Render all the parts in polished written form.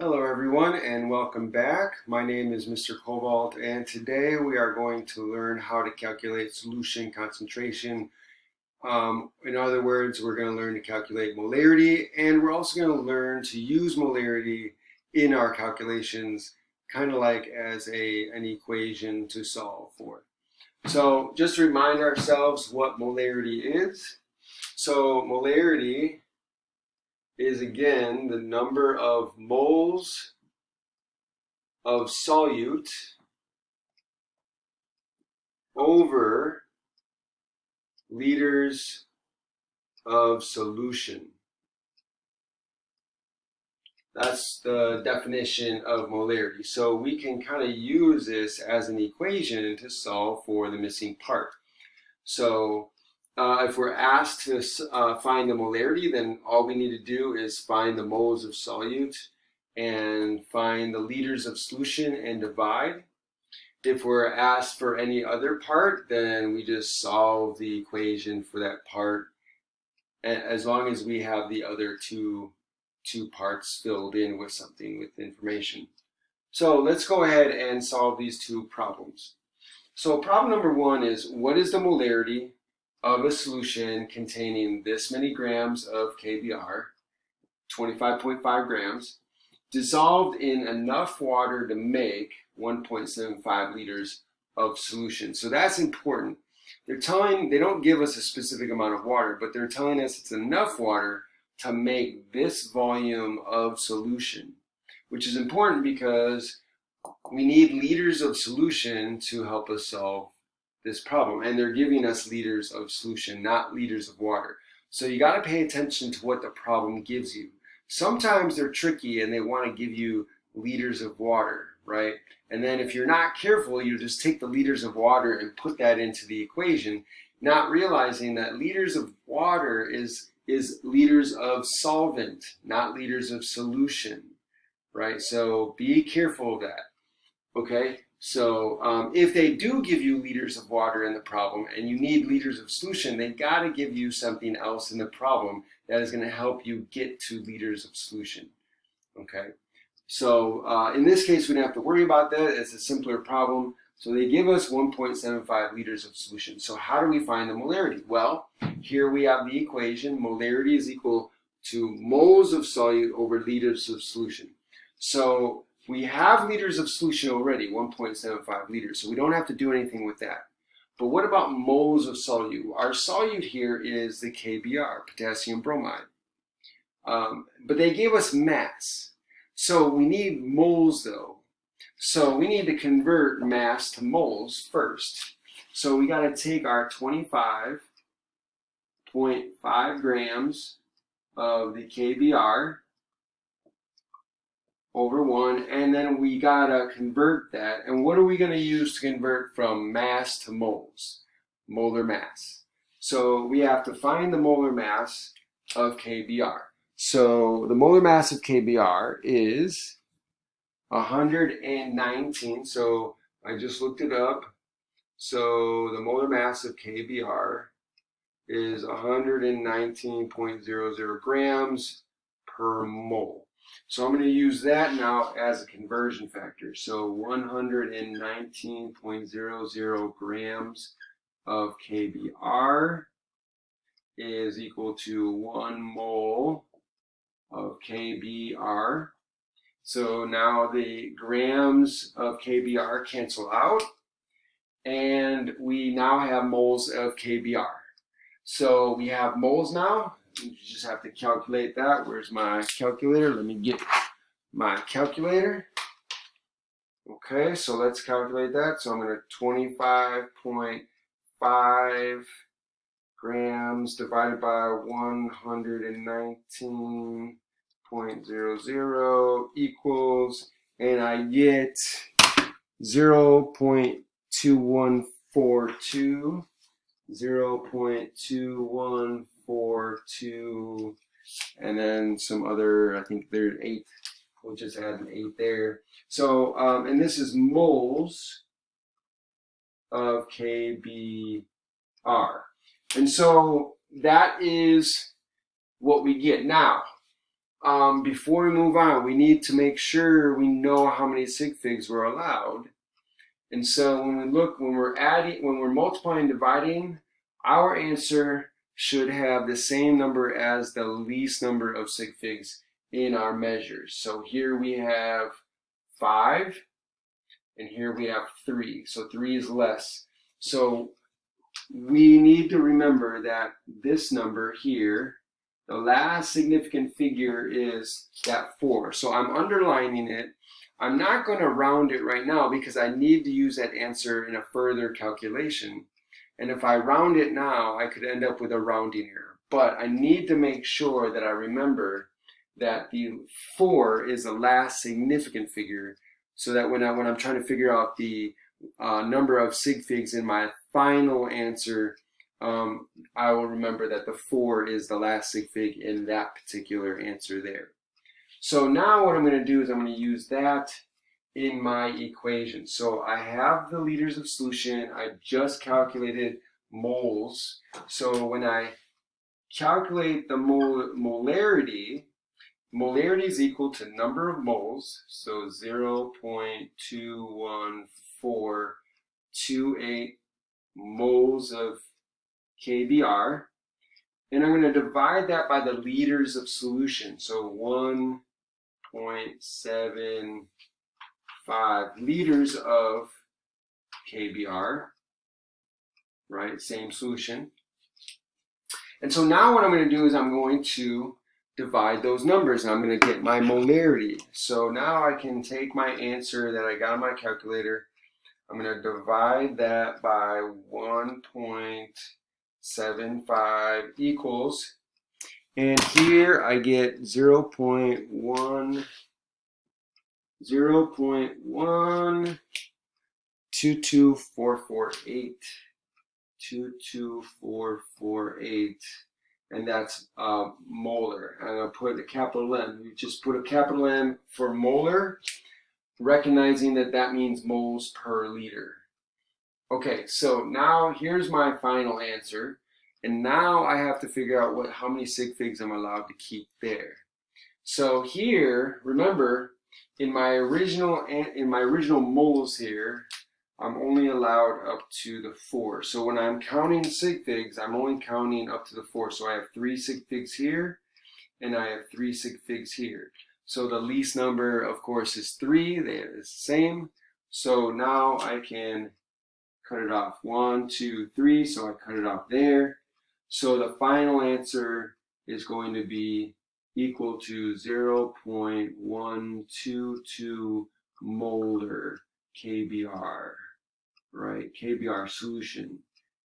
Hello everyone and welcome back. My name is Mr. Cobalt and today we are going to learn how to calculate solution concentration. In other words, we're going to learn to calculate molarity, and we're also going to learn to use molarity in our calculations, kind of like as an equation to solve for. So just to remind ourselves what molarity is. So molarity is again the number of moles of solute over liters of solution. That's the definition of molarity. So we can kind of use this as an equation to solve for the missing part. So if we're asked to find the molarity, then all we need to do is find the moles of solute and find the liters of solution and divide. If we're asked for any other part, then we just solve the equation for that part, as long as we have the other two parts filled in with something with information. So let's go ahead and solve these two problems. So problem number one is, what is the molarity of a solution containing this many grams of KBr, 25.5 grams, dissolved in enough water to make 1.75 liters of solution? So that's important. They don't give us a specific amount of water, but they're telling us it's enough water to make this volume of solution, which is important because we need liters of solution to help us solve this problem. And they're giving us liters of solution, not liters of water. So you got to pay attention to what the problem gives you. Sometimes they're tricky and they want to give you liters of water, right? And then if you're not careful, you just take the liters of water and put that into the equation, not realizing that liters of water is liters of solvent, not liters of solution, right? So be careful of that, okay? So if they do give you liters of water in the problem and you need liters of solution, they got to give you something else in the problem that is going to help you get to liters of solution, okay? So in this case, we don't have to worry about that. It's a simpler problem. So they give us 1.75 liters of solution. So how do we find the molarity? Well, here we have the equation. Molarity is equal to moles of solute over liters of solution. So we have liters of solution already, 1.75 liters. So we don't have to do anything with that. But what about moles of solute? Our solute here is the KBr, potassium bromide. But they gave us mass. So we need moles though. So we need to convert mass to moles first. So we got to take our 25.5 grams of the KBr over 1, and then we got to convert that. And what are we going to use to convert from mass to moles? Molar mass. So we have to find the molar mass of KBr. So the molar mass of KBr is 119. So I just looked it up. So the molar mass of KBr is 119.00 grams per mole. So I'm going to use that now as a conversion factor. So 119.00 grams of KBr is equal to 1 mole of KBr. So now the grams of KBr cancel out, and we now have moles of KBr. So we have moles now. You just have to calculate that. Where's my calculator? Let me get my calculator. Okay, so let's calculate that. So I'm going to 25.5 grams divided by 119.00 equals, and I get 0.2142, 0.2142, and then some other, I think there's 8. We'll just add an 8 there. So, and this is moles of KBr. And so that is what we get. Now, before we move on, we need to make sure we know how many sig figs we're allowed. And so when we look, when we're multiplying and dividing, our answer should have the same number as the least number of sig figs in our measures. So here we have 5, and here we have 3. So 3 is less. So we need to remember that this number here, the last significant figure, is that 4. So I'm underlining it. I'm not going to round it right now because I need to use that answer in a further calculation. And if I round it now, I could end up with a rounding error. But I need to make sure that I remember that the 4 is the last significant figure, so that when I'm trying to figure out the number of sig figs in my final answer, I will remember that the 4 is the last sig fig in that particular answer there. So now what I'm going to do is I'm going to use that in my equation. So I have the liters of solution. I just calculated moles. So when I calculate the molarity, molarity is equal to number of moles. So 0.21428 moles of KBr. And I'm going to divide that by the liters of solution. So 1.75 liters of KBr, right? Same solution. And so now what I'm going to do is I'm going to divide those numbers, and I'm going to get my molarity. So now I can take my answer that I got on my calculator. I'm going to divide that by 1.75 equals, and here I get 0.122448. 22448, and that's molar. I'm going to put a capital M. We just put a capital M for molar, recognizing that that means moles per liter. Okay, so now here's my final answer, and now I have to figure out how many sig figs I'm allowed to keep there. So here, remember, in my original moles here, I'm only allowed up to the 4. So when I'm counting sig figs, I'm only counting up to the 4. So I have 3 sig figs here, and I have 3 sig figs here. So the least number, of course, is 3. They're the same. So now I can cut it off. 1, 2, 3. So I cut it off there. So the final answer is going to be equal to 0.122 molar KBr, right? KBr solution.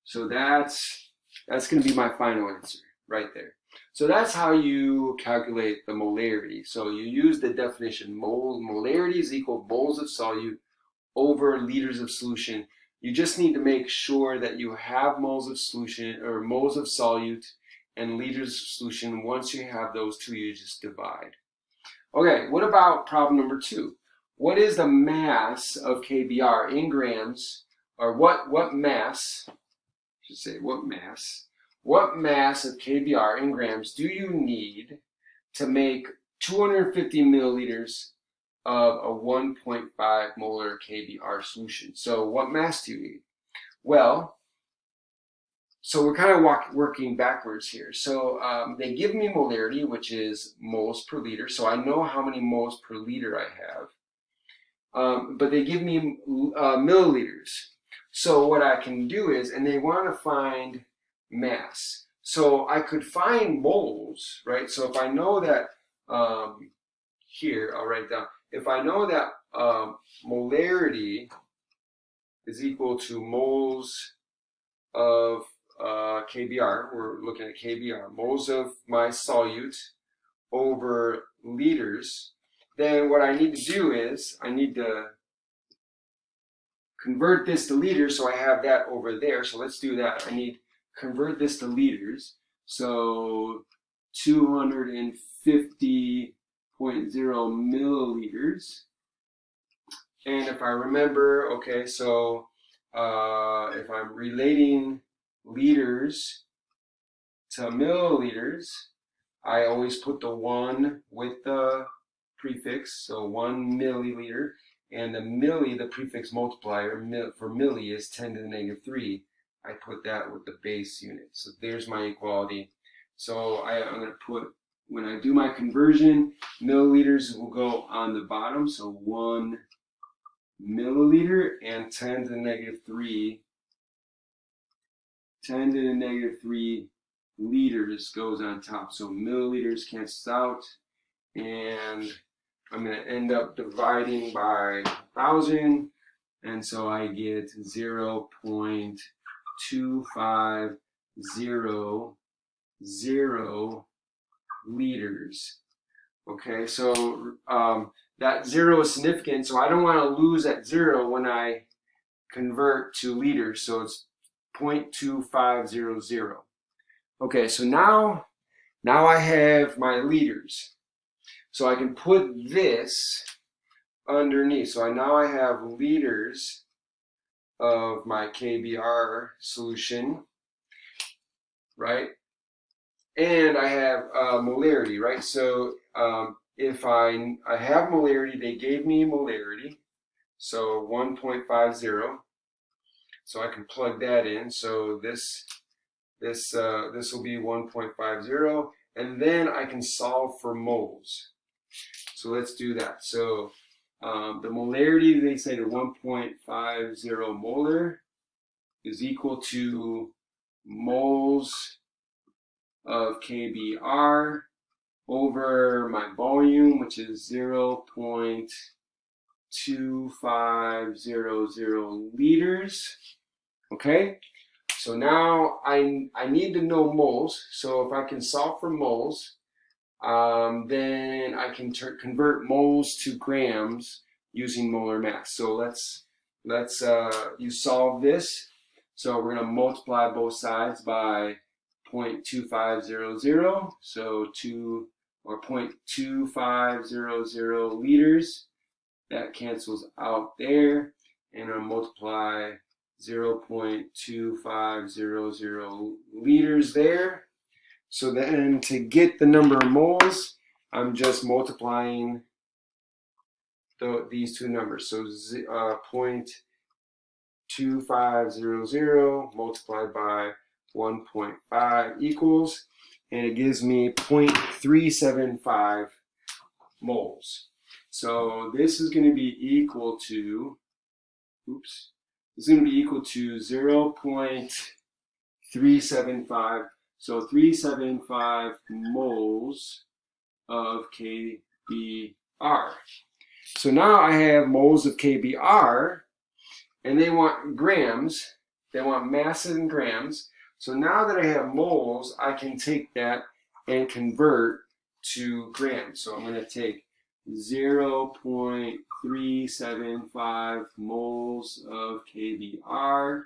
So that's going to be my final answer right there. So that's how you calculate the molarity. So you use the definition, molarity is equal moles of solute over liters of solution. You just need to make sure that you have moles of solution or moles of solute and liters of solution. Once you have those two, you just divide. Okay, what about problem number 2? What is the mass of KBr in grams, or what mass, I should say, what mass of KBr in grams do you need to make 250 milliliters of a 1.5 molar KBr solution? So what mass do you need? Well, so we're kind of working backwards here. So they give me molarity, which is moles per liter. So I know how many moles per liter I have. But they give me milliliters. So what I can do is, and they want to find mass. So I could find moles, right? So if I know that, here, I'll write down. If I know that molarity is equal to moles of KBr, we're looking at KBr, moles of my solute over liters, then what I need to do is I need to convert this to liters, so I have that over there. So let's do that. I need to convert this to liters. So 250.0 milliliters. And if I remember, okay, so if I'm relating liters to milliliters, I always put the 1 with the prefix, so 1 milliliter, and the milli, the prefix multiplier for milli is 10 to the negative 3. I put that with the base unit. So there's my equality. So I'm going to put, when I do my conversion, milliliters will go on the bottom, so 1 milliliter, and 10 to the negative 3. 10 to the negative 3 liters goes on top. So milliliters cancels out, and I'm going to end up dividing by 1,000, and so I get 0.2500 liters. Okay, so that 0 is significant, so I don't want to lose that 0 when I convert to liters, so it's 0.2500. Okay, so now I have my liters. So I can put this underneath. So now I have liters of my KBR solution, right? And I have molarity, right? So if I have molarity, they gave me molarity, so 1.50. So I can plug that in. So this will be 1.50, and then I can solve for moles. So let's do that. So the molarity, they say to 1.50 molar is equal to moles of KBR over my volume, which is 0.2500 liters. Okay, so now I need to know moles. So if I can solve for moles, then I can convert moles to grams using molar mass. So let's you solve this. So we're going to multiply both sides by 0.2500, so 0.2500 liters. That cancels out there, and I'll multiply 0.2500 liters there. So then to get the number of moles, I'm just multiplying these two numbers. So 0.2500 multiplied by 1.5 equals, and it gives me 0.375 moles. So this is going to be equal to, this is going to be equal to 0.375. So 375 moles of KBR. So now I have moles of KBR, and they want grams. They want masses in grams. So now that I have moles, I can take that and convert to grams. So I'm going to take 0.375 moles of KBR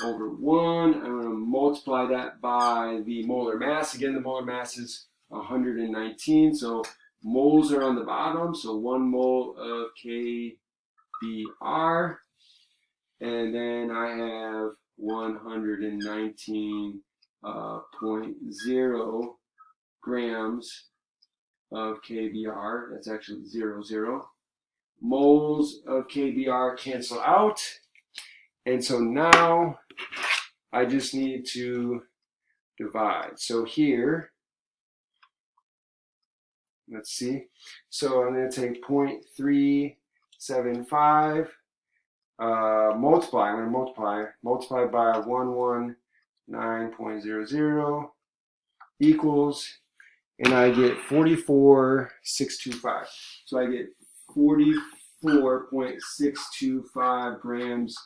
over 1. I'm going to multiply that by the molar mass. Again, the molar mass is 119. So moles are on the bottom. So 1 mole of KBR. And then I have 119.0 grams of KBR. That's actually 0. Moles of KBR cancel out. And so now I just need to divide. So here, let's see. So I'm going to take 0.375, multiply. I'm going to multiply by 119.00 equals, and I get 44.625. So I get 44.625 grams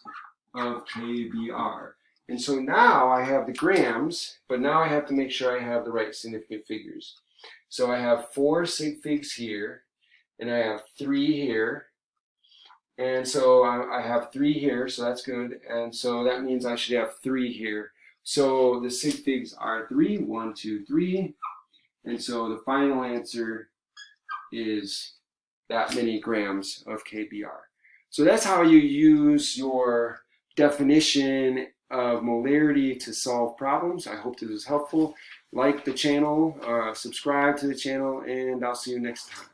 of KBR. And so now I have the grams, but now I have to make sure I have the right significant figures. So I have 4 sig figs here, and I have 3 here. And so I have 3 here, so that's good. And so that means I should have 3 here. So the sig figs are 3, 1, 2, 3. And so the final answer is that many grams of KBR. So that's how you use your definition of molarity to solve problems. I hope this was helpful. Like the channel, subscribe to the channel, and I'll see you next time.